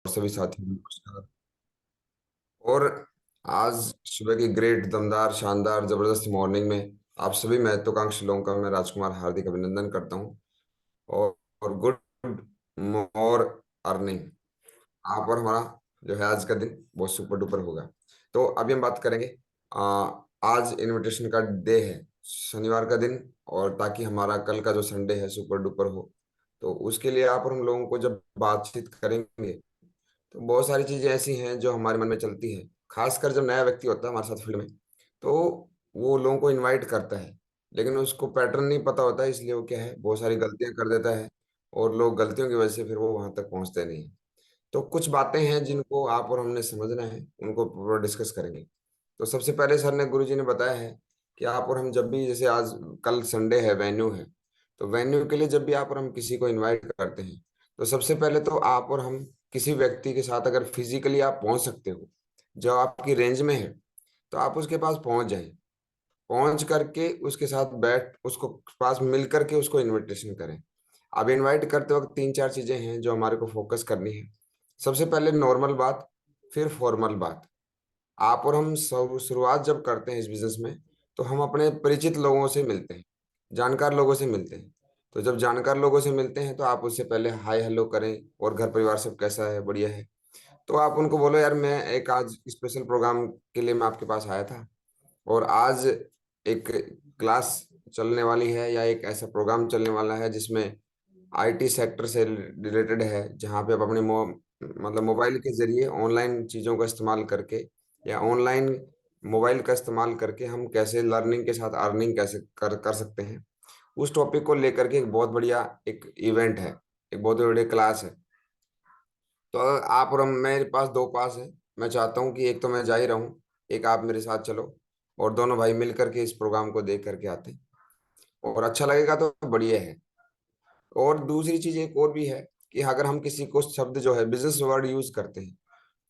सभी साथियों को नमस्कार। और आज सुबह की ग्रेट दमदार शानदार जबरदस्त मॉर्निंग में आप सभी महत्वाकांक्षी लोगों का मैं राजकुमार हार्दिक अभिनंदन करता हूं। और गुड मोर अर्निंग। आप और हमारा जो है आज का दिन बहुत सुपर डुपर होगा। तो अभी हम बात करेंगे। आ, आज इनविटेशन का डे है, शनिवार का दिन। और ताकि हमारा कल का जो संडे है सुपर डुपर हो, तो उसके लिए आप और हम लोगों को जब बातचीत करेंगे तो बहुत सारी चीजें ऐसी हैं जो हमारे मन में चलती हैं। खासकर जब नया व्यक्ति होता है हमारे साथ फील्ड में, तो वो लोगों को इनवाइट करता है, लेकिन उसको पैटर्न नहीं पता होता है, इसलिए वो क्या है बहुत सारी गलतियां कर देता है। और लोग गलतियों की वजह से फिर वो वहां तक पहुंचते नहीं हैं। तो कुछ बातें हैं जिनको आप और हमने समझना है, उनको पूरा डिस्कस करेंगे। तो सबसे पहले सर ने गुरुजी ने बताया है कि आप और हम जब भी, जैसे आज कल संडे है, वेन्यू है, तो वेन्यू के लिए जब भी आप और हम किसी को इनवाइट करते हैं, तो सबसे पहले तो आप और हम किसी व्यक्ति के साथ अगर फिजिकली आप पहुंच सकते हो, जो आपकी रेंज में है, तो आप उसके पास पहुंच जाएं। पहुंच करके उसके साथ बैठ उसको पास मिल करके उसको इनविटेशन करें। अब इनवाइट करते वक्त तीन चार चीजें हैं जो हमारे को फोकस करनी है। सबसे पहले नॉर्मल बात, फिर फॉर्मल बात। आप और हम शुरुआत जब करते हैं इस बिजनेस में, तो हम अपने परिचित लोगों से मिलते हैं, जानकार लोगों से मिलते हैं। तो जब जानकार लोगों से मिलते हैं तो आप उससे पहले हाय हेलो करें, और घर परिवार सब कैसा है, बढ़िया है। तो आप उनको बोलो, यार मैं एक आज स्पेशल प्रोग्राम के लिए मैं आपके पास आया था, और आज एक क्लास चलने वाली है या एक ऐसा प्रोग्राम चलने वाला है जिसमें आईटी सेक्टर से रिलेटेड है, जहाँ पे आप अपने मतलब मोबाइल के जरिए ऑनलाइन चीज़ों का इस्तेमाल करके, या ऑनलाइन मोबाइल का इस्तेमाल करके हम कैसे लर्निंग के साथ अर्निंग कैसे कर कर सकते हैं। उस टॉपिक को लेकर के एक बहुत बढ़िया एक इवेंट है, एक बहुत बड़ी क्लास है। तो आप और हम, मेरे पास दो पास है। मैं चाहता हूँ कि एक तो मैं जा ही रहा हूँ, एक आप मेरे साथ चलो, और दोनों भाई मिल करके इस प्रोग्राम को देख करके आते हैं। और अच्छा लगेगा तो बढ़िया है। और दूसरी चीज एक और भी है कि अगर हम किसी को शब्द जो है बिजनेस वर्ड यूज करते हैं,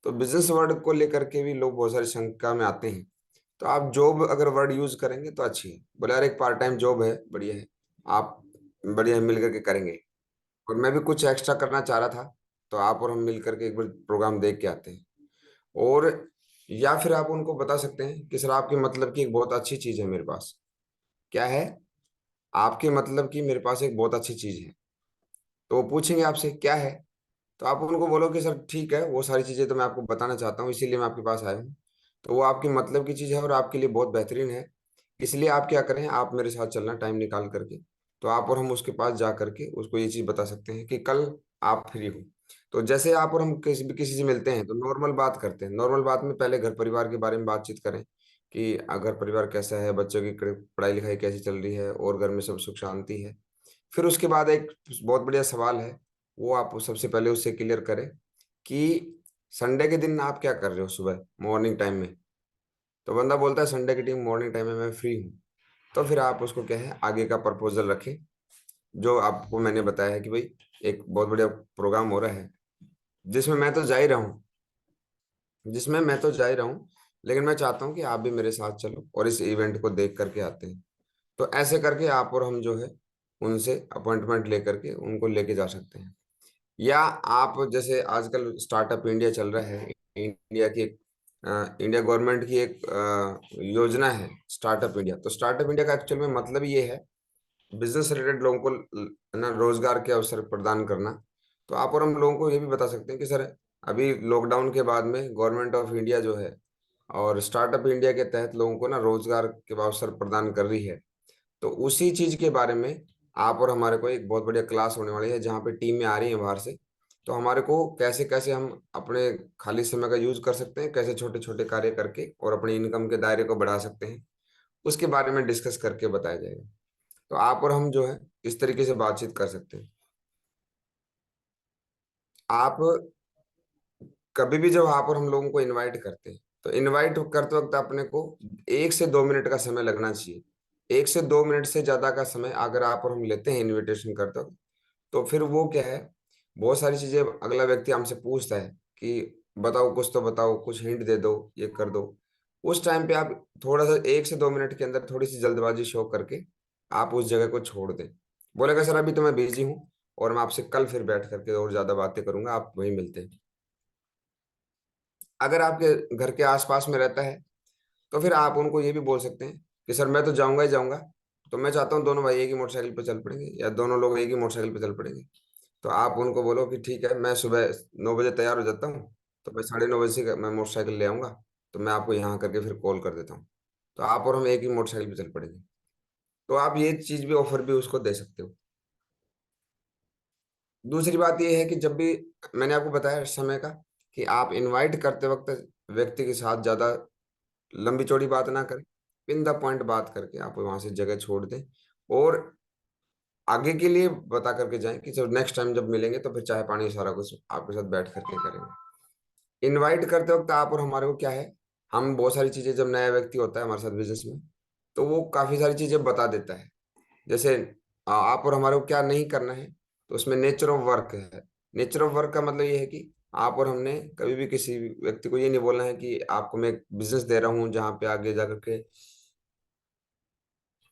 तो बिजनेस वर्ड को लेकर के भी लोग बहुत सारी शंका में आते हैं। तो आप जॉब अगर वर्ड यूज करेंगे तो अच्छी है, बोले यार एक पार्ट टाइम जॉब है, बढ़िया है, आप बढ़िया मिल करके करेंगे। और मैं भी कुछ एक्स्ट्रा करना चाह रहा था, तो आप और हम मिल करके एक बार प्रोग्राम देख के आते हैं। और या फिर आप उनको बता सकते हैं कि सर आपके मतलब की एक बहुत अच्छी चीज है मेरे पास। क्या है? आपके मतलब की मेरे पास एक बहुत अच्छी चीज है। तो वो पूछेंगे आपसे क्या है, तो आप उनको बोलो कि सर ठीक है, वो सारी चीजें तो मैं आपको बताना चाहता हूँ, इसीलिए मैं आपके पास आया हूँ। तो वो आपकी मतलब की चीज है और आपके लिए बहुत बेहतरीन है। इसलिए आप क्या करें, आप मेरे साथ चलना टाइम निकाल करके। तो आप और हम उसके पास जा करके उसको ये चीज बता सकते हैं कि कल आप फ्री हो। तो जैसे आप और हम किसी से मिलते हैं तो नॉर्मल बात करते हैं। नॉर्मल बात में पहले घर परिवार के बारे में बातचीत करें कि घर परिवार कैसा है, बच्चों की पढ़ाई लिखाई कैसी चल रही है, और घर में सब सुख शांति है। फिर उसके बाद एक बहुत बढ़िया सवाल है, वो आप सबसे पहले उससे क्लियर करें कि संडे के दिन आप क्या कर रहे हो सुबह मॉर्निंग टाइम में। तो बंदा बोलता है संडे की टीम मॉर्निंग टाइम में मैं फ्री हूँ। तो फिर आप उसको क्या है आगे का प्रपोजल रखें, जो आपको मैंने बताया है कि भाई एक बहुत बढ़िया प्रोग्राम हो रहा है, जिसमें मैं तो जा ही रहा हूँ जिसमें मैं तो जा ही रहा हूँ, लेकिन मैं चाहता हूँ कि आप भी मेरे साथ चलो और इस इवेंट को देख करके आते हैं। तो ऐसे करके आप और हम जो है उनसे अपॉइंटमेंट लेकर के उनको लेके जा सकते हैं। या आप जैसे आजकल स्टार्टअप इंडिया चल रहा है, इंडिया की एक इंडिया गवर्नमेंट की एक योजना है स्टार्टअप इंडिया। तो स्टार्टअप इंडिया का एक्चुअल में मतलब ये है बिजनेस रिलेटेड लोगों को ना रोजगार के अवसर प्रदान करना। तो आप और हम लोगों को ये भी बता सकते हैं कि सर अभी लॉकडाउन के बाद में गवर्नमेंट ऑफ इंडिया जो है और स्टार्टअप इंडिया के तहत लोगों को ना रोजगार के अवसर प्रदान कर रही है। तो उसी चीज के बारे में आप और हमारे को एक बहुत बढ़िया क्लास होने वाली है, जहाँ पे टीम में आ रही है बाहर से। तो हमारे को कैसे कैसे हम अपने खाली समय का यूज कर सकते हैं, कैसे छोटे छोटे कार्य करके और अपनी इनकम के दायरे को बढ़ा सकते हैं, उसके बारे में डिस्कस करके बताया जाएगा। तो आप और हम जो है इस तरीके से बातचीत कर सकते हैं। आप कभी भी जब आप और हम लोगों को इनवाइट करते हैं, तो इनवाइट करते वक्त अपने को 1 से 2 मिनट का समय लगना चाहिए। 1 से 2 मिनट से ज्यादा का समय अगर आप और हम लेते हैं इनविटेशन करते वक्त, तो फिर वो क्या है, बहुत सारी चीजें अगला व्यक्ति हमसे पूछता है कि बताओ कुछ तो बताओ, कुछ हिंट दे दो, ये कर दो। उस टाइम पे आप थोड़ा सा 1 से 2 मिनट के अंदर थोड़ी सी जल्दबाजी शो करके आप उस जगह को छोड़ दें। बोलेगा सर अभी तो मैं बिजी हूँ, और मैं आपसे कल फिर बैठ करके और ज्यादा बातें करूंगा, आप वहीं मिलते हैं। अगर आपके घर के आसपास में रहता है तो फिर आप उनको ये भी बोल सकते हैं कि सर मैं तो जाऊंगा ही जाऊंगा, तो मैं चाहता हूँ दोनों भाई एक ही मोटरसाइकिल पे चल पड़ेंगे या दोनों लोग एक ही मोटरसाइकिल पे चल पड़ेंगे। तो आप उनको बोलो कि ठीक है, मैं सुबह 9 बजे तैयार हो जाता हूँ, तो मैं 9:30 बजे से मैं मोटरसाइकिल ले आऊंगा, तो मैं आपको यहाँ करके फिर कॉल कर देता हूँ। तो आप और हम एक ही मोटरसाइकिल पे चल पड़ेंगे। तो आप ये चीज भी, ऑफर भी उसको दे सकते हो। दूसरी बात ये है कि जब भी, मैंने आपको बताया समय का, कि आप इनवाइट करते वक्त व्यक्ति के साथ ज्यादा लंबी चौड़ी बात ना करें। पिन द पॉइंट बात करके आप वहां से जगह छोड़ दें, और आगे के लिए बता करके जाएं कि जब नेक्स्ट टाइम जब मिलेंगे तो फिर चाय पानी सारा कुछ आपके साथ बैठ करके करेंगे। इनवाइट करते वक्त आप और हमारे को क्या है, हम बहुत सारी चीजें, जब नया व्यक्ति होता है हमारे साथ बिजनेस में, तो वो काफी सारी चीजें बता देता है। जैसे आप और हमारे को क्या नहीं करना है, तो उसमें नेचर ऑफ वर्क है। नेचर ऑफ वर्क का मतलब ये है कि आप और हमने कभी भी किसी व्यक्ति को ये नहीं बोलना है कि आपको मैं एक बिजनेस दे रहा हूँ जहाँ पे आगे जा करके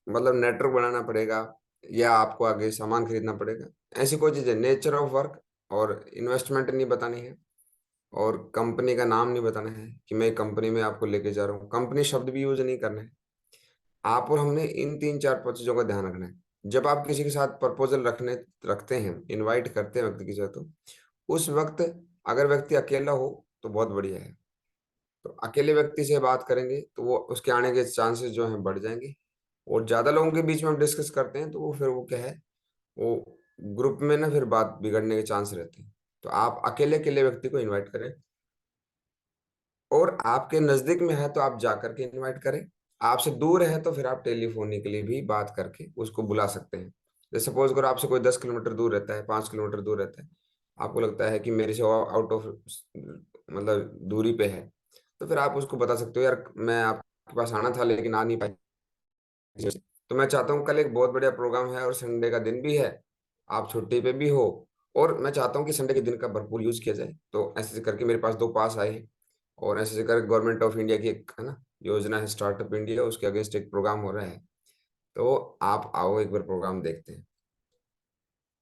मतलब नेटवर्क बनाना पड़ेगा या आपको आगे सामान खरीदना पड़ेगा। ऐसी कोई चीज़ है, नेचर ऑफ वर्क। और इन्वेस्टमेंट नहीं बतानी है, और कंपनी का नाम नहीं बताना है कि मैं कंपनी में आपको लेके जा रहा हूँ, कंपनी शब्द भी यूज नहीं करना है। आप और हमने इन तीन चार पांच चीजों का ध्यान रखना है। जब आप किसी के साथ प्रपोजल रखते हैं, इनवाइट करते हैं व्यक्ति के साथ, तो उस वक्त अगर व्यक्ति अकेला हो तो बहुत बढ़िया है। तो अकेले व्यक्ति से बात करेंगे तो वो उसके आने के चांसेस जो हैं बढ़ जाएंगे। और ज्यादा लोगों के बीच में हम डिस्कस करते हैं तो वो फिर वो क्या है, वो ग्रुप में ना फिर बात बिगड़ने के चांस रहते हैं। तो आप अकेले अकेले व्यक्ति को इनवाइट करें, और आपके नजदीक में है तो आप जा करके इनवाइट करें। आपसे दूर है तो फिर आप टेलीफोनिकली भी बात करके उसको बुला सकते हैं। जैसे सपोज करो आपसे कोई 10 किलोमीटर दूर रहता है, 5 किलोमीटर दूर रहता है, आपको लगता है कि मेरे से आउट ऑफ मतलब दूरी पे है, तो फिर आप उसको बता सकते हो, यार मैं आपके पास आना था लेकिन आ नहीं पाई, तो मैं चाहता हूँ कल एक बहुत बढ़िया प्रोग्राम है और संडे का दिन भी है, आप छुट्टी पे भी हो, और मैं चाहता हूँ कि संडे के दिन का भरपूर यूज किया जाए। तो ऐसे करके मेरे पास 2 पास आए हैं, और ऐसे करके गवर्नमेंट ऑफ इंडिया की एक है ना योजना है, स्टार्टअप इंडिया, उसके अगेंस्ट एक प्रोग्राम हो रहा है। तो आप आओ एक बार प्रोग्राम देखते हैं।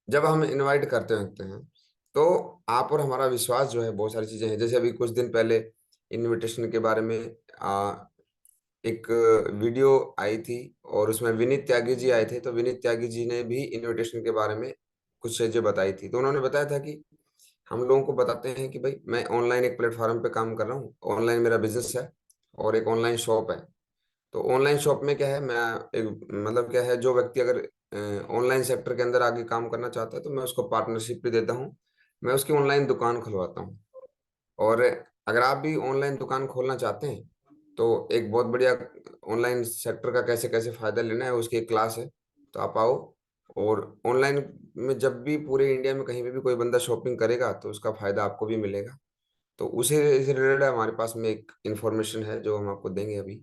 जब हम इनवाइट करते होते हैं तो आप और हमारा विश्वास जो है, बहुत सारी चीजें हैं। जैसे अभी कुछ दिन पहले इनविटेशन के बारे में एक वीडियो आई थी, और उसमें विनीत त्यागी जी आए थे। तो विनीत त्यागी जी ने भी इनविटेशन के बारे में कुछ चीजें बताई थी। तो उन्होंने बताया था कि हम लोगों को बताते हैं कि भाई मैं ऑनलाइन एक प्लेटफॉर्म पे काम कर रहा हूँ, ऑनलाइन मेरा बिजनेस है, और एक ऑनलाइन शॉप है। तो ऑनलाइन शॉप में क्या है, मैं एक मतलब क्या है, जो व्यक्ति अगर ऑनलाइन सेक्टर के अंदर आगे काम करना चाहता है तो मैं उसको पार्टनरशिप भी देता हूँ, मैं उसकी ऑनलाइन दुकान खुलवाता हूँ। और अगर आप भी ऑनलाइन दुकान खोलना चाहते हैं तो एक बहुत बढ़िया ऑनलाइन सेक्टर का कैसे कैसे फायदा लेना है उसकी एक क्लास है। तो आप आओ, और ऑनलाइन में जब भी पूरे इंडिया में कहीं पे भी कोई बंदा शॉपिंग करेगा तो उसका फायदा आपको भी मिलेगा। तो उसे से रिलेटेड हमारे पास में एक इंफॉर्मेशन है जो हम आपको देंगे अभी।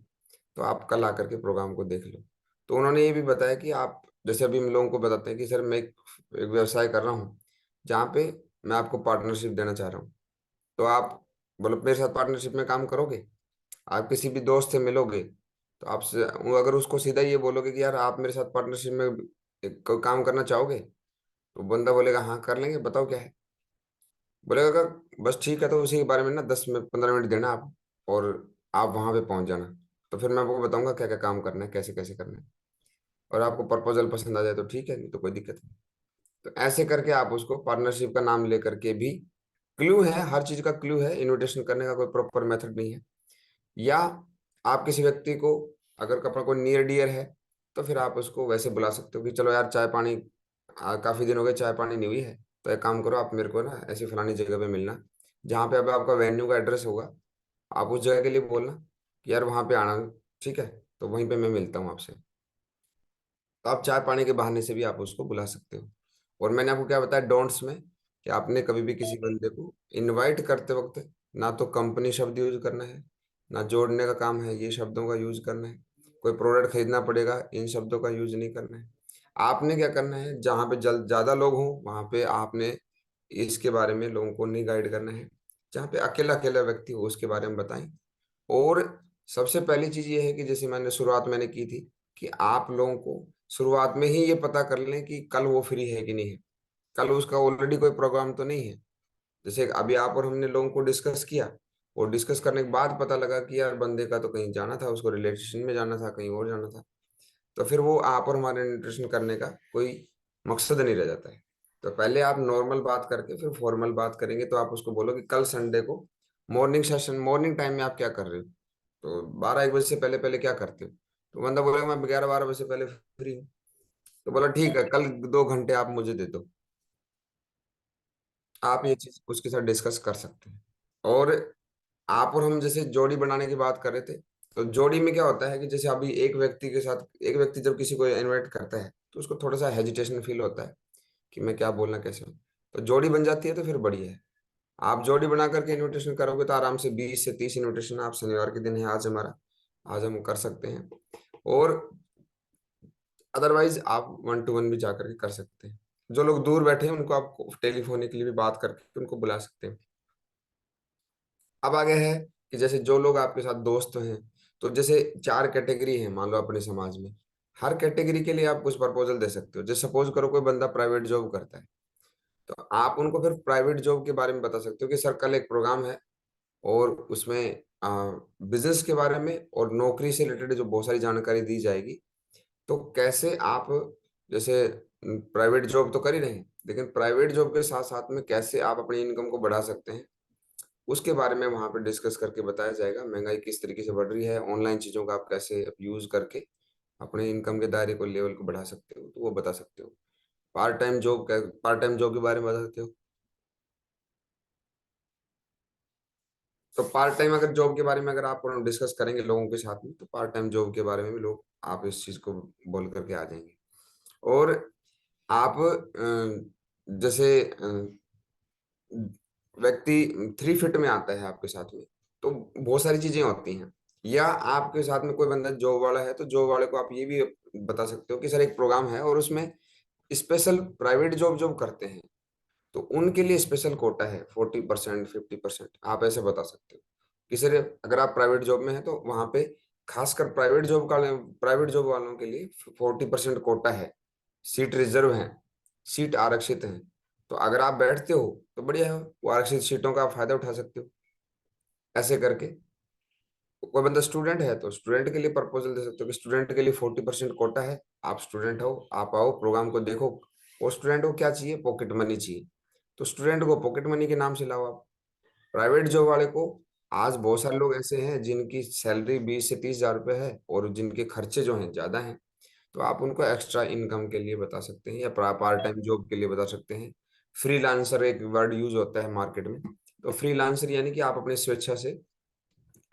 तो आप कल आकर के प्रोग्राम को देख लो। तो उन्होंने ये भी बताया कि आप, जैसे अभी हम लोगों को बताते हैं कि सर मैं एक व्यवसाय कर रहा हूँ जहाँ पे मैं आपको पार्टनरशिप देना चाह रहा हूँ, तो आप बोलो मेरे साथ पार्टनरशिप में काम करोगे। आप किसी भी दोस्त से मिलोगे तो आपसे अगर उसको सीधा ये बोलोगे कि यार आप मेरे साथ पार्टनरशिप में कोई काम करना चाहोगे, तो बंदा बोलेगा हाँ कर लेंगे, बताओ क्या है। बोलेगा अगर बस ठीक है, तो उसी के बारे में ना 10 में 15 मिनट देना आप, और आप वहां पे पहुंच जाना। तो फिर मैं आपको बताऊंगा क्या क्या काम करना है, कैसे कैसे करना है। और आपको प्रपोजल पसंद आ जाए तो ठीक है, नहीं तो कोई दिक्कत नहीं। तो ऐसे करके आप उसको पार्टनरशिप का नाम लेकर के भी, क्लू है, हर चीज का क्लू है, इनविटेशन करने का कोई प्रॉपर मेथड नहीं है। या आप किसी व्यक्ति को, अगर कपड़ा कोई नियर डियर है, तो फिर आप उसको वैसे बुला सकते हो कि चलो यार चाय पानी, काफी दिन हो गए चाय पानी नहीं हुई है, तो एक काम करो, आप मेरे को ना ऐसी फलानी जगह पे मिलना, जहाँ पे अब आपका वेन्यू का एड्रेस होगा, आप उस जगह के लिए बोलना कि यार वहाँ पे आना। ठीक है, तो वहीं पे मैं मिलता हूँ आपसे। तो आप चाय पानी के बहाने से भी आप उसको बुला सकते हो। और मैंने आपको क्या बताया डोंट्स में, कि आपने कभी भी किसी बंदे को इनवाइट करते वक्त ना तो कंपनी शब्द यूज करना है, ना जोड़ने का काम है ये शब्दों का यूज करना है, कोई प्रोडक्ट खरीदना पड़ेगा इन शब्दों का यूज नहीं करना है। आपने क्या करना है, जहाँ पे जल ज्यादा लोग हों वहां पे आपने इसके बारे में लोगों को नहीं गाइड करना है। जहाँ पे अकेला अकेला व्यक्ति हो उसके बारे में बताएं। और सबसे पहली चीज ये है कि जैसे मैंने शुरुआत मैंने की थी, कि आप लोगों को शुरुआत में ही ये पता कर लें कि कल वो फ्री है कि नहीं है, कल उसका ऑलरेडी कोई प्रोग्राम तो नहीं है। जैसे अभी आप और हमने लोगों को डिस्कस किया, और डिस्कस करने के बाद पता लगा कि यार बंदे का तो कहीं जाना था, उसको रिलेशन में जाना था, कहीं और जाना था, तो फिर वो आप और हमारे न्यूट्रिशन करने का कोई मकसद नहीं रह जाता है। तो पहले आप नॉर्मल बात करके फिर फॉर्मल बात करेंगे, तो आप उसको बोलो कि कल संडे को मॉर्निंग सेशन, मॉर्निंग टाइम में आप क्या कर रहे हो, तो 12-1 बजे से पहले पहले क्या करते हो, तो बंदा बोलेगा मैं 11-12 बजे से पहले फ्री हूँ। तो बोला ठीक है, कल 2 घंटे आप मुझे दे दो। आप ये चीज उसके साथ डिस्कस कर सकते हैं। और आप और हम जैसे जोड़ी बनाने की बात कर रहे थे, तो जोड़ी में क्या होता है कि जैसे अभी एक व्यक्ति के साथ, एक व्यक्ति जब किसी को इनवाइट करता है तो उसको थोड़ा सा हेजिटेशन फील होता है कि मैं क्या बोलना कैसे हूँ। तो जोड़ी बन जाती है तो फिर बढ़िया है। आप जोड़ी बना करके इनविटेशन करोगे तो आराम से 20 से 30 इनविटेशन, आप शनिवार के दिन है आज हमारा, आज हम कर सकते हैं। और अदरवाइज आप 1 to 1 भी जा करके कर सकते हैं। जो लोग दूर बैठे हैं उनको आप टेलीफोनिकली भी बात करके उनको बुला सकते हैं। अब आगे है कि जैसे जो लोग आपके साथ दोस्त हैं, तो जैसे 4 कैटेगरी है मान लो अपने समाज में, हर कैटेगरी के लिए आप कुछ प्रपोजल दे सकते हो। जैसे सपोज करो कोई बंदा प्राइवेट जॉब करता है, तो आप उनको फिर प्राइवेट जॉब के बारे में बता सकते हो कि सर कल एक प्रोग्राम है और उसमें बिजनेस के बारे में और नौकरी से रिलेटेड जो बहुत सारी जानकारी दी जाएगी। तो कैसे आप, जैसे प्राइवेट जॉब तो कर ही रहे हैं, लेकिन प्राइवेट जॉब के साथ साथ में कैसे आप अपनी इनकम को बढ़ा सकते हैं, उसके बारे में वहां पे डिस्कस करके बताया जाएगा। महंगाई किस तरीके से बढ़ रही है, ऑनलाइन चीजों का आप कैसे यूज करके अपने इनकम के दायरे को, लेवल को बढ़ा सकते हो, तो वो बता सकते हो। पार्ट टाइम जॉब के बारे में बता सकते हो। तो पार्ट टाइम अगर जॉब के बारे में अगर आप डिस्कस करेंगे लोगों के साथ में, तो पार्ट टाइम जॉब के बारे में भी लोग आप इस चीज को बोल करके आ जाएंगे। और आप जैसे व्यक्ति 3 फीट में आता है आपके साथ में, तो बहुत सारी चीजें होती हैं। या आपके साथ में कोई बंदा जॉब वाला है, तो जॉब वाले को आप ये भी बता सकते हो कि सर एक प्रोग्राम है और उसमें स्पेशल प्राइवेट जॉब जॉब करते हैं, तो उनके लिए स्पेशल कोटा है 40%, 50%, आप ऐसे बता सकते हो कि सर अगर आप प्राइवेट जॉब में हैं तो वहां पे खासकर प्राइवेट जॉब वालों के लिए 40% कोटा है, सीट रिजर्व है, सीट आरक्षित है। तो अगर आप बैठते हो तो बढ़िया है, वो आरक्षित सीटों का आप फायदा उठा सकते हो। ऐसे करके कोई बंदा स्टूडेंट है तो स्टूडेंट के लिए प्रपोजल दे सकते हो कि स्टूडेंट के लिए 40% कोटा है, आप स्टूडेंट हो, आप आओ प्रोग्राम को देखो। और स्टूडेंट को क्या चाहिए, पॉकेट मनी चाहिए, तो स्टूडेंट को पॉकेट मनी के नाम से लाओ आप। प्राइवेट जॉब वाले को, आज बहुत सारे लोग ऐसे हैं जिनकी सैलरी 20 से 30 हजार रुपये है और जिनके खर्चे जो हैं ज्यादा हैं, तो आप उनको एक्स्ट्रा इनकम के लिए बता सकते हैं या पार्ट टाइम जॉब के लिए बता सकते हैं। फ्रीलांसर एक वर्ड यूज होता है मार्केट में, तो फ्रीलांसर यानी कि आप अपनी स्वेच्छा से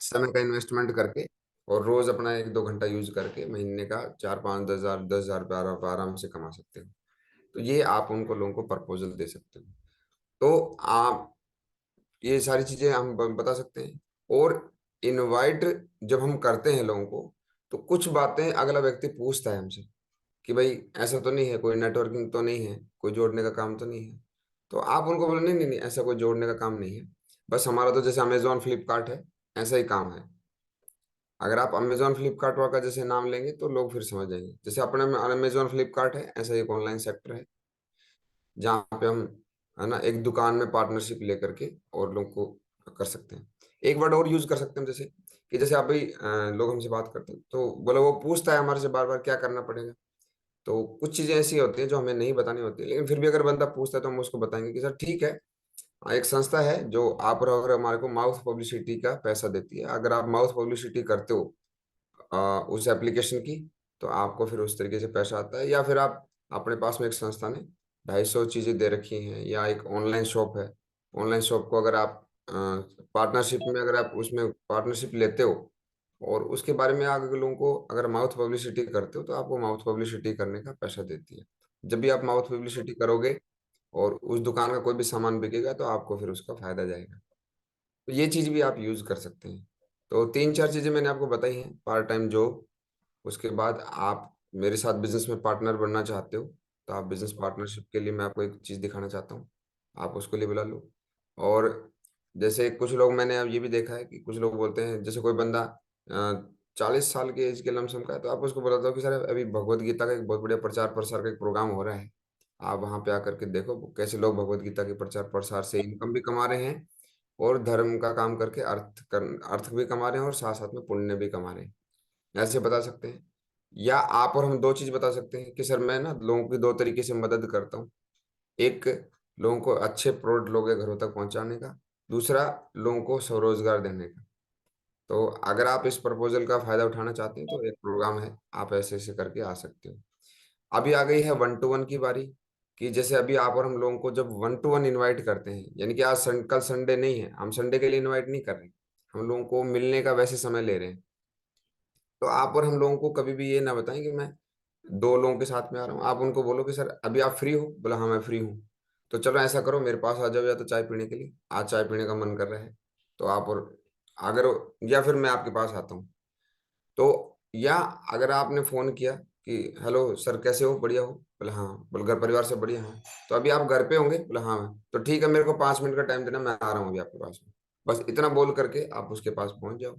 समय का इन्वेस्टमेंट करके और रोज अपना 1-2 घंटा यूज करके महीने का 4-5 10 हजार, 10 हजार रुपये आराम से कमा सकते हो। तो ये आप उनको लोगों को प्रपोजल दे सकते हो। तो आप ये सारी चीजें हम बता सकते हैं। और इनवाइट जब हम करते हैं लोगों को, तो कुछ बातें अगला व्यक्ति पूछता है हमसे कि भाई ऐसा तो नहीं है, कोई नेटवर्किंग तो नहीं है, कोई जोड़ने का काम तो नहीं है। तो आप उनको बोलो नहीं नहीं नहीं, ऐसा कोई जोड़ने का काम नहीं है, बस हमारा तो जैसे अमेजोन फ्लिपकार्ट है, ऐसा ही काम है। अगर आप अमेजोन फ्लिपकार्ट का जैसे नाम लेंगे तो लोग फिर समझ जाएंगे, जैसे अपने में अमेजोन फ्लिपकार्ट है, ऐसा एक ऑनलाइन सेक्टर है जहाँ पे हम, है ना, एक दुकान में पार्टनरशिप लेकर के और लोग को कर सकते हैं। एक वर्ड और यूज कर सकते हैं जैसे कि जैसे आप भाई लोग हमसे बात करते हैं तो बोले वो पूछता है हमारे से बार बार क्या करना पड़ेगा। तो कुछ चीजें ऐसी होती हैं जो हमें नहीं बतानी होती, लेकिन फिर भी अगर बंदा पूछता है तो हम उसको बताएंगे कि सर ठीक है, एक संस्था है जो आप और अगर हमारे को माउथ पब्लिसिटी का पैसा देती है, अगर आप माउथ पब्लिसिटी करते हो उस एप्लीकेशन की, तो आपको फिर उस तरीके से पैसा आता है। या फिर आप अपने पास में एक संस्था ने 250 चीजें दे रखी हैं, या एक ऑनलाइन शॉप है, ऑनलाइन शॉप को अगर आप पार्टनरशिप में, अगर आप उसमें पार्टनरशिप लेते हो और उसके बारे में आगे के लोगों को अगर माउथ पब्लिसिटी करते हो, तो आपको माउथ पब्लिसिटी करने का पैसा देती है। जब भी आप माउथ पब्लिसिटी करोगे और उस दुकान का कोई भी सामान बिकेगा तो आपको फिर उसका फायदा जाएगा। तो ये चीज भी आप यूज कर सकते हैं। तो 3-4 चीजें मैंने आपको बताई हैं, पार्ट टाइम जॉब, उसके बाद आप मेरे साथ बिजनेस में पार्टनर बनना चाहते हो, तो आप बिजनेस पार्टनरशिप के लिए मैं आपको एक चीज दिखाना चाहता हूँ, आप उसके लिए बुला लो। और जैसे कुछ लोग, मैंने अब ये भी देखा है कि कुछ लोग बोलते हैं, जैसे कोई बंदा 40 साल के एज के लमसम का है, तो आप उसको बताते हो कि सर अभी भगवत गीता का एक बहुत बढ़िया प्रचार प्रसार का एक प्रोग्राम हो रहा है, आप वहां पे आकर के देखो कैसे लोग भगवत गीता के प्रचार प्रसार से इनकम भी कमा रहे हैं और धर्म का काम करके अर्थ भी कमा रहे हैं और साथ साथ में पुण्य भी कमा रहे हैं। ऐसे बता सकते हैं। या आप और हम दो चीज बता सकते हैं कि सर मैं ना लोगों की दो तरीके से मदद करता हूँ। एक, लोगों को अच्छे प्रोडक्ट लोगों के घरों तक पहुंचाने का। दूसरा, लोगों को स्वरोजगार देने का। तो अगर आप इस प्रपोजल का फायदा उठाना चाहते हैं तो एक प्रोग्राम है, आप ऐसे ऐसे करके आ सकते हो। अभी आ गई है वन टू वन की बारी। कि जैसे अभी आप और हम लोगों को जब वन टू वन इनवाइट करते हैं, यानी कि आज कल संडे नहीं है, हम संडे के लिए इनवाइट नहीं कर रहे हैं, हम लोगों को मिलने का वैसे समय ले रहे हैं। तो आप और हम लोगों को कभी भी ये ना बताएं कि मैं दो लोगों के साथ में आ रहा हूँ। आप उनको बोलो कि सर अभी आप फ्री हो, बोला हाँ मैं फ्री हूँ। तो चलो ऐसा करो, मेरे पास आ जाओ, या तो चाय पीने के लिए, आज चाय पीने का मन कर रहा है तो आप और अगर, या फिर मैं आपके पास आता हूँ। तो या अगर आपने फोन किया कि हेलो सर कैसे हो, बढ़िया हो, बोले हाँ, बोले घर परिवार से बढ़िया, हाँ तो अभी आप घर पे होंगे, बोले हाँ मैं तो ठीक है, मेरे को 5 मिनट का टाइम देना, मैं आ रहा हूँ अभी आपके पास में। बस इतना बोल करके आप उसके पास पहुंच जाओ,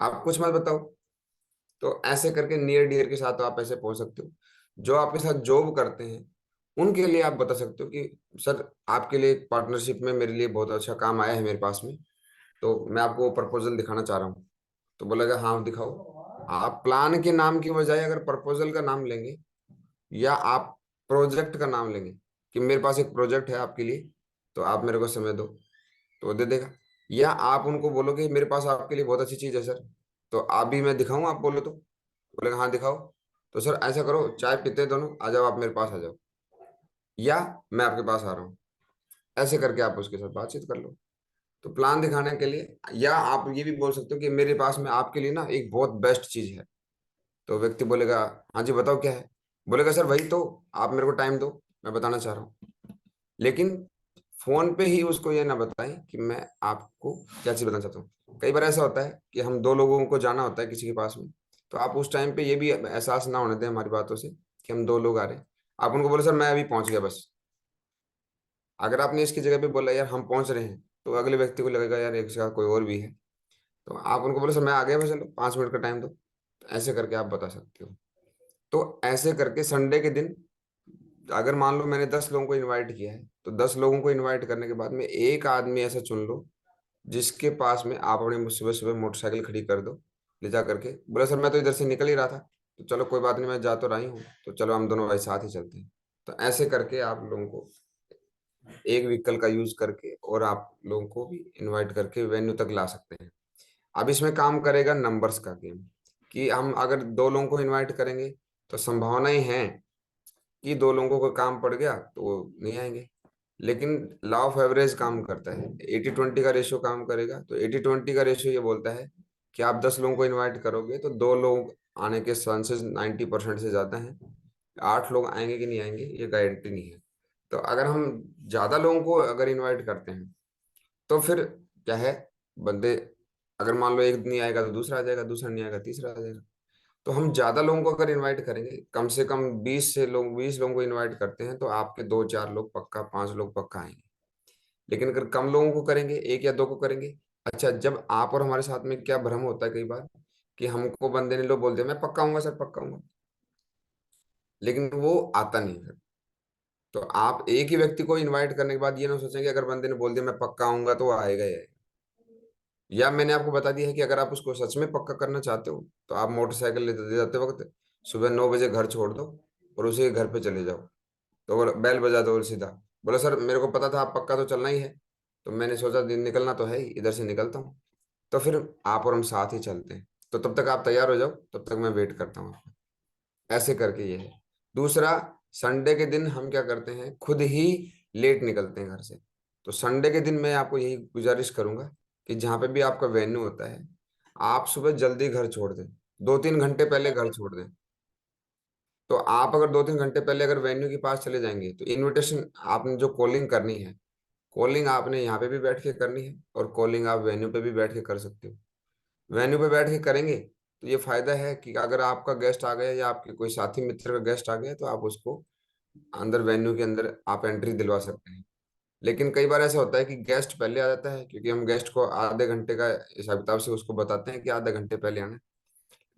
आप कुछ मत बताओ। तो ऐसे करके नियर डियर के साथ तो आप ऐसे पहुंच सकते हो। जो आपके साथ जॉब करते हैं उनके लिए आप बता सकते हो कि सर आपके लिए पार्टनरशिप में मेरे लिए बहुत अच्छा काम आया है मेरे पास में, तो मैं आपको प्रपोजल दिखाना चाह रहा हूँ। तो बोलेगा हाँ दिखाओ। आप प्लान के नाम की बजाय अगर प्रपोजल का नाम लेंगे, या आप प्रोजेक्ट का नाम लेंगे कि मेरे पास एक प्रोजेक्ट है आपके लिए, तो आप मेरे को समय दो, तो वो दे देगा। या आप उनको बोलो कि मेरे पास आपके लिए बहुत अच्छी चीज है सर, तो आप भी, मैं दिखाऊं, आप बोलो तो बोलेगा हाँ दिखाओ। तो सर ऐसा करो, चाय पीते हैं दोनों, आ जाओ आप मेरे पास आ जाओ, या मैं आपके पास आ रहा हूँ। ऐसे करके आप उसके साथ बातचीत कर लो। तो प्लान दिखाने के लिए, या आप ये भी बोल सकते हो कि मेरे पास में आपके लिए ना एक बहुत बेस्ट चीज है। तो व्यक्ति बोलेगा हाँ जी बताओ क्या है। बोलेगा सर वही तो, आप मेरे को टाइम दो, मैं बताना चाह रहा हूँ। लेकिन फोन पे ही उसको ये ना बताएं कि मैं आपको क्या चीज बताना चाहता हूँ। कई बार ऐसा होता है कि हम दो लोगों को जाना होता है किसी के पास में, तो आप उस टाइम पे ये भी एहसास ना होने दें हमारी बातों से कि हम दो लोग आ रहे हैं। आप उनको बोले सर मैं अभी पहुंच गया बस। अगर आपने इसकी जगह पे बोला यार हम पहुंच रहे हैं, तो अगले व्यक्ति को लगेगा यार एक जगह कोई और भी है। तो आप उनको बोले सर मैं आ गया बस, चलो 5 मिनट का टाइम दो। तो ऐसे करके आप बता सकते हो। तो ऐसे करके संडे के दिन, अगर मान लो मैंने 10 लोगों को इनवाइट किया है, तो 10 लोगों को इनवाइट करने के बाद में एक आदमी ऐसा चुन लो जिसके पास में आप अपनी सुबह सुबह मोटरसाइकिल खड़ी कर दो, ले जा करके बोला सर मैं तो इधर से निकल ही रहा था, तो चलो कोई बात नहीं, मैं जा तो रही हूँ, तो चलो हम दोनों भाई साथ ही चलते हैं। तो ऐसे करके आप लोगों को एक व्हीकल का यूज करके और आप लोगों को भी इनवाइट करके वेन्यू तक ला सकते हैं। अब इसमें काम करेगा नंबर्स का गेम, कि हम अगर दो लोगों को इनवाइट करेंगे तो संभावनाएं हैं कि दो लोगों को काम पड़ गया तो वो नहीं आएंगे। लेकिन लॉ ऑफ एवरेज काम करता है, 80-20 का रेशियो काम करेगा। तो 80-20 का रेशियो ये बोलता है कि आप 10 लोगों को इनवाइट करोगे तो दो लोग आने के चांसेस 90% से ज्यादा हैं। 8 लोग आएंगे कि नहीं आएंगे ये गारंटी नहीं है। तो अगर हम ज्यादा लोगों को अगर इनवाइट करते हैं तो फिर क्या है, बंदे, अगर मान लो एक नहीं आएगा तो दूसरा आ जाएगा, दूसरा नहीं आएगा तीसरा आ जाएगा। तो हम ज्यादा लोगों को अगर इनवाइट करेंगे, कम से कम 20 लोगों को इनवाइट करते हैं, तो आपके 2-4 लोग पक्का, 5 लोग पक्का आएंगे। लेकिन अगर कम लोगों को करेंगे, एक या दो को करेंगे। अच्छा, जब आप और हमारे साथ में क्या भ्रम होता है कई बार, कि हमको बंदे ने लोग बोल दिया मैं पक्का आऊंगा सर पक्का आऊंगा, लेकिन वो आता नहीं है। तो आप एक ही व्यक्ति को इनवाइट करने के बाद ये ना सोचेंगे अगर बंदे ने बोल दिया मैं पक्का आऊंगा तो वो आएगा ही आएगा। या मैंने आपको बता दिया है कि अगर आप उसको सच में पक्का करना चाहते हो, तो आप मोटरसाइकिल ले जाते वक्त सुबह 9 बजे घर छोड़ दो और उसी के घर पे चले जाओ। तो वो बैल बजा दो और सीधा बोला सर मेरे को पता था आप पक्का तो चलना ही है, तो मैंने सोचा दिन निकलना तो है ही, इधर से निकलता हूँ। तो फिर आप और हम साथ ही चलते हैं। तो तब तक आप तैयार हो जाओ, तब तक मैं वेट करता हूँ आपका। ऐसे करके ये है। दूसरा, संडे के दिन हम क्या करते हैं, खुद ही लेट निकलते हैं घर से। तो संडे के दिन मैं आपको यही गुजारिश करूंगा कि जहाँ पे भी आपका वेन्यू होता है, आप सुबह जल्दी घर छोड़ दें, 2-3 घंटे पहले घर छोड़ दें। तो आप अगर 2-3 घंटे पहले अगर वेन्यू के पास चले जाएंगे तो इनविटेशन आपने जो कॉलिंग करनी है, कॉलिंग आपने यहाँ पे भी बैठ के करनी है और कॉलिंग आप वेन्यू पे भी बैठ के कर सकते हो। वेन्यू पे बैठ के करेंगे तो ये फायदा है कि अगर आपका गेस्ट आ गया या आपके कोई साथी मित्र का गेस्ट आ गया तो आप उसको अंदर वेन्यू के अंदर आप एंट्री दिलवा सकते हैं। लेकिन कई बार ऐसा होता है कि गेस्ट पहले आ जाता है, क्योंकि हम गेस्ट को आधे घंटे का हिसाब किताब से उसको बताते हैं कि आधे घंटे पहले आना है।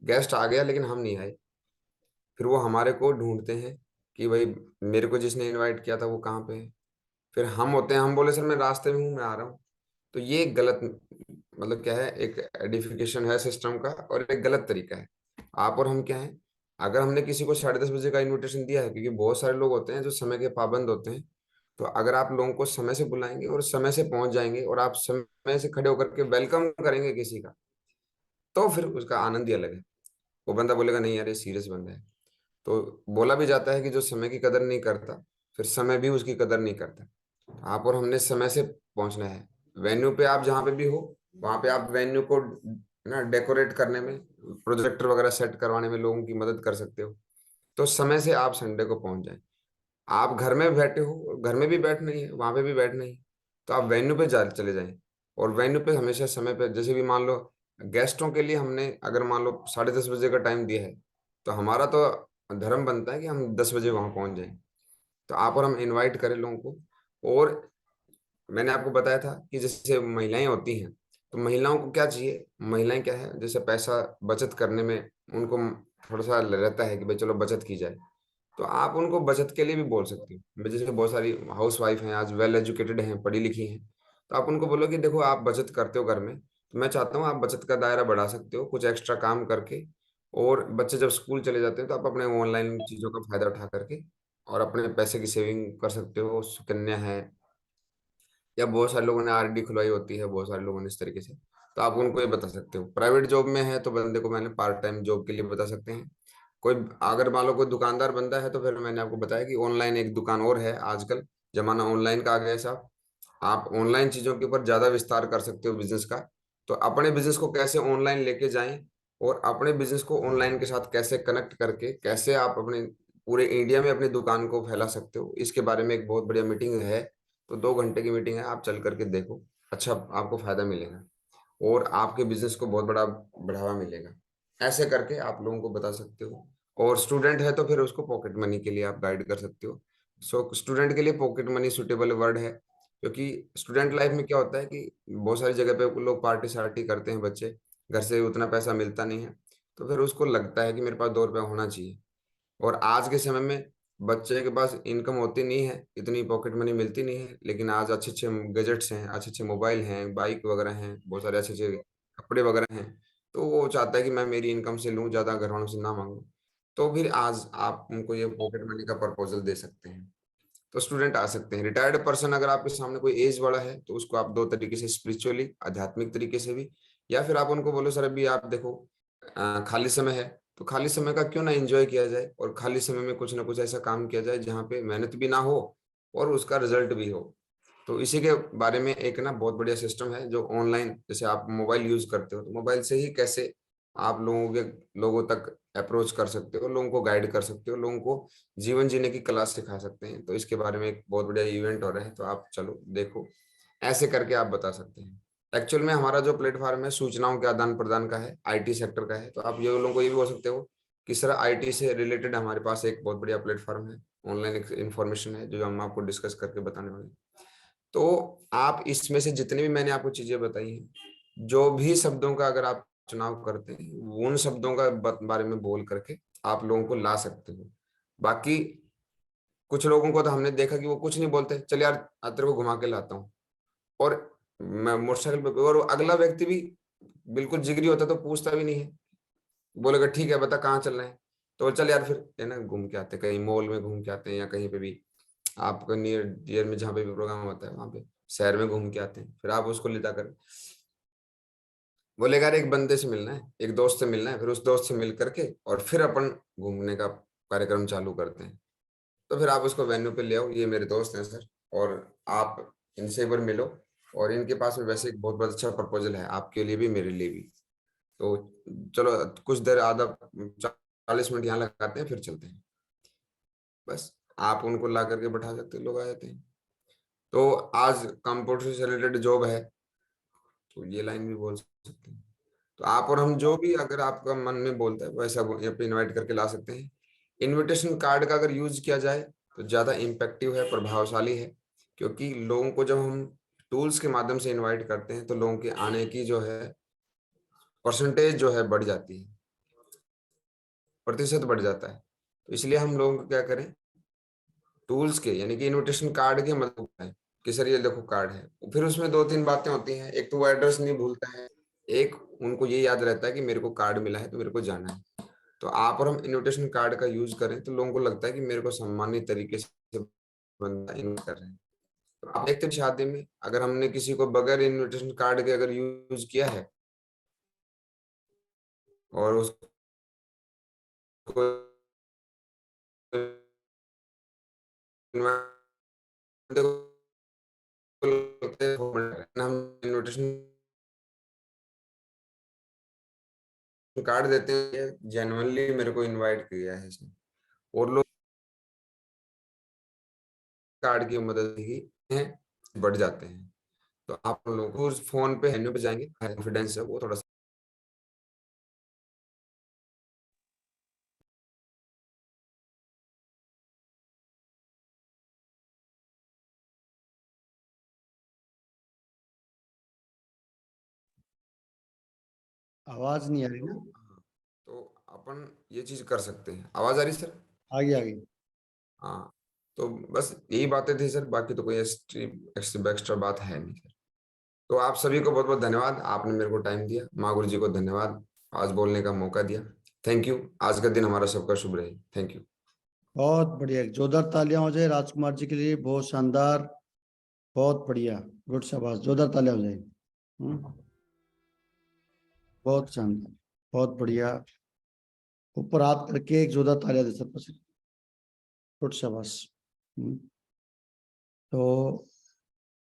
गेस्ट आ गया लेकिन हम नहीं आए, फिर वो हमारे को ढूंढते हैं कि भाई मेरे को जिसने इनवाइट किया था वो कहाँ पे है। फिर हम होते हैं, हम बोले सर मैं रास्ते में हूँ, मैं आ रहा हूँ। तो ये गलत, मतलब क्या है, एक एडिफिकेशन है सिस्टम का और एक गलत तरीका है। आप और हम क्या है, अगर हमने किसी को 10:30 बजे का इनविटेशन दिया है, क्योंकि बहुत सारे लोग होते हैं जो समय के पाबंद होते हैं, तो अगर आप लोगों को समय से बुलाएंगे और समय से पहुंच जाएंगे और आप समय से खड़े होकर के वेलकम करेंगे किसी का, तो फिर उसका आनंद ही अलग है। वो बंदा बोलेगा नहीं यार ये सीरियस बंदा है। तो बोला भी जाता है कि जो समय की कदर नहीं करता, फिर समय भी उसकी कदर नहीं करता। आप और हमने समय से पहुंचना है। वेन्यू पे आप जहाँ पे भी हो, वहां पे आप वेन्यू को ना डेकोरेट करने में, प्रोजेक्टर वगैरह सेट करवाने में लोगों की मदद कर सकते हो। तो समय से आप संडे को पहुंच जाए। आप घर में बैठे हो, घर में भी बैठना ही है, वहां पे भी बैठना ही है, तो आप वेन्यू पे जा चले जाएं। और वेन्यू पे हमेशा समय पे, जैसे भी मान लो गेस्टों के लिए हमने अगर मान लो 10:30 बजे का टाइम दिया है, तो हमारा तो धर्म बनता है कि हम 10 बजे वहां पहुंच जाएं। तो आप और हम इनवाइट करें लोगों को। और मैंने आपको बताया था कि जैसे महिलाएं होती हैं, तो महिलाओं को क्या चाहिए, महिलाएं क्या है, जैसे पैसा बचत करने में उनको थोड़ा सा रहता है कि भाई चलो बचत की जाए। तो आप उनको बचत के लिए भी बोल सकते हो। जैसे बहुत सारी हाउस वाइफ हैं आज, वेल एजुकेटेड हैं, पढ़ी लिखी हैं, तो आप उनको बोलो कि देखो आप बचत करते हो घर में, तो मैं चाहता हूँ आप बचत का दायरा बढ़ा सकते हो कुछ एक्स्ट्रा काम करके। और बच्चे जब स्कूल चले जाते हैं तो आप अपने ऑनलाइन चीज़ों का फायदा उठा करके और अपने पैसे की सेविंग कर सकते हो। सुकन्या है, या बहुत सारे लोगों ने आरडी खुलवाई होती है, बहुत सारे लोगों ने इस तरीके से। तो आप उनको ये बता सकते हो। प्राइवेट जॉब में है तो बंदे को मैंने पार्ट टाइम जॉब के लिए बता सकते हैं। कोई अगर मान लो कोई दुकानदार बंदा है, तो फिर मैंने आपको बताया कि ऑनलाइन एक दुकान और है आजकल, जमाना ऑनलाइन का आ गया है साहब। आप ऑनलाइन चीजों के ऊपर ज्यादा विस्तार कर सकते हो बिजनेस का। तो अपने बिजनेस को कैसे ऑनलाइन लेके जाएं, और अपने बिजनेस को ऑनलाइन के साथ कैसे कनेक्ट करके कैसे आप अपने पूरे इंडिया में अपनी दुकान को फैला सकते हो, इसके बारे में एक बहुत बढ़िया मीटिंग है। तो 2 घंटे की मीटिंग है, आप चल करके देखो, अच्छा आपको फायदा मिलेगा और आपके बिजनेस को बहुत बड़ा बढ़ावा मिलेगा। ऐसे करके आप लोगों को बता सकते हो। और स्टूडेंट है तो फिर उसको पॉकेट मनी के लिए आप गाइड कर सकते हो। सो स्टूडेंट के लिए पॉकेट मनी सुटेबल वर्ड है, क्योंकि स्टूडेंट लाइफ में क्या होता है कि बहुत सारी जगह पे लोग पार्टी सार्टी करते हैं बच्चे, घर से उतना पैसा मिलता नहीं है, तो फिर उसको लगता है कि मेरे पास 2 रुपया होना चाहिए। और आज के समय में बच्चे के पास इनकम होती नहीं है, इतनी पॉकेट मनी मिलती नहीं है, लेकिन आज अच्छे अच्छे गैजेट्स हैं, अच्छे अच्छे मोबाइल हैं, बाइक वगैरह हैं, बहुत सारे अच्छे अच्छे कपड़े वगैरह हैं। तो वो चाहता है कि मैं मेरी इनकम से लूँ, ज़्यादा घर वालों से ना मांगूं। तो फिर आज आप उनको ये पॉकेट मनी का प्रपोजल दे सकते हैं। तो स्टूडेंट आ सकते हैं। रिटायर्ड पर्सन अगर आपके सामने कोई एज बड़ा है, तो उसको आप 2 तरीके से, स्पिरिचुअली आध्यात्मिक तरीके से भी, या फिर आप उनको बोलो सर अभी आप देखो खाली समय है, तो खाली समय का क्यों ना एंजॉय किया जाए, और खाली समय में कुछ ना कुछ ऐसा काम किया जाए जहाँ पे मेहनत भी ना हो और उसका रिजल्ट भी हो। तो इसी के बारे में एक ना बहुत बढ़िया सिस्टम है जो ऑनलाइन, जैसे आप मोबाइल यूज करते हो, तो मोबाइल से ही कैसे आप लोगों तक अप्रोच कर सकते हो, लोगों को गाइड कर सकते हो, लोगों को जीवन जीने की कला सिखा सकते हैं। तो इसके बारे में एक बहुत बढ़िया इवेंट हो रहा है, तो आप चलो देखो, ऐसे करके आप बता सकते हैं। एक्चुअल में हमारा जो प्लेटफॉर्म है सूचनाओं के आदान प्रदान का है, आईटी सेक्टर का है। तो आप ये लोगों को ये भी बोल सकते हो कि सर आईटी से रिलेटेड हमारे पास एक बहुत बढ़िया प्लेटफॉर्म है, ऑनलाइन इन्फॉर्मेशन है जो हम आपको डिस्कस करके बताने वाले हैं। तो आप इसमें से जितने भी मैंने आपको चीजें बताई हैं, जो भी शब्दों का अगर आप चुनाव करते हैं, उन शब्दों का बारे में बोल करके आप लोगों को ला सकते हो। बाकी कुछ लोगों को तो हमने देखा कि वो कुछ नहीं बोलते, चल यार आज तेरे को घुमा के लाता हूँ, और मैं मोटरसाइकिल पे, और अगला व्यक्ति भी बिल्कुल जिगरी होता तो पूछता भी नहीं है, बोलेगा ठीक है बता कहाँ चल रहे हैं, तो चल यार फिर है ना घूम के आते हैं, कहीं मॉल में घूम के आते हैं, या कहीं पे भी आपका नियर डियर में जहाँ पे भी प्रोग्राम होता है वहां पे शहर में घूम के आते हैं। फिर आप उसको ले जाकर बोलेगा अरे एक बंदे से मिलना है, एक दोस्त से मिलना है, फिर उस दोस्त से मिल करके और फिर अपन घूमने का कार्यक्रम चालू करते हैं। तो फिर आप उसको वेन्यू पे ले आओ, ये मेरे दोस्त हैं सर, और आप इनसे एक बार मिलो, और इनके पास में वैसे एक बहुत बहुत अच्छा प्रपोजल है आपके लिए भी मेरे लिए भी। तो चलो कुछ देर, आधा 40 मिनट यहाँ लगाते हैं, फिर चलते हैं। बस आप उनको ला करके बैठा सकते हो, लोग आ जाते हैं। तो आज कंप्यूटर से रिलेटेड जॉब है, तो ये लाइन भी बोल सकते हैं। तो आप और हम जो भी अगर आपका मन में बोलता है वैसा यहाँ पे इनवाइट करके ला सकते हैं। इनविटेशन कार्ड का अगर यूज किया जाए तो ज्यादा इम्पेक्टिव है, प्रभावशाली है, क्योंकि लोगों को जब हम टूल्स के माध्यम से इनवाइट करते हैं तो लोगों के आने की जो है परसेंटेज जो है बढ़ जाती है, प्रतिशत बढ़ जाता है। तो इसलिए हम लोगों को क्या करें, टूल्स के यानी कि इनविटेशन कार्ड की मदद उठाएं, कि सर ये देखो कार्ड है। फिर उसमें दो तीन बातें होती हैं, एक तो वो एड्रेस नहीं भूलता है, एक उनको ये याद रहता है कि मेरे को कार्ड मिला है तो मेरे को जाना है। तो आप और हम इनविटेशन कार्ड का यूज करें तो लोगों को लगता है कि मेरे को सम्मानित तरीके से बंदा इन्वाइट कर रहे हैं। तो आप देखते हैं शादी में अगर हमने किसी को बगैर इनविटेशन कार्ड के अगर यूज किया है और उसको invite- हम इनविटेशन कार्ड देते हैं, जेन्युइनली मेरे को इनवाइट किया है इसने, और लोग कार्ड की मदद ही हैं बढ़ जाते हैं। तो आप लोगों को उस फोन पे मेन्यू पे जाएंगे, कॉन्फिडेंस है वो थोड़ा सा। आवाज नहीं आ रही तो ना? हाँ, तो अपन ये चीज कर सकते हैं। आवाज आ रही सर? आ गई आ गई। हाँ, तो बस यही बातें थी सर, बाकी तो कोई एक्स्ट्रा एक्स्ट्रा बात है नहीं सर। तो आप सभी को बहुत बहुत धन्यवाद, आपने मेरे को टाइम दिया। माँ गुरु जी को धन्यवाद, आज बोलने का मौका दिया। Thank you. आज का दिन हमारा सबका शुभ रहे। Thank you. बहुत बढ़िया, जोरदार तालियां हो जाए राजकुमार जी के लिए, बहुत शानदार, बहुत बढ़िया। गुड, शाबाश, जोरदार तालियां हो जाए। बहुत शानदार, बहुत बढ़िया। ऊपर हाथ करके एक जोरदार तालियां दे सबको। गुड, शाबाश। तो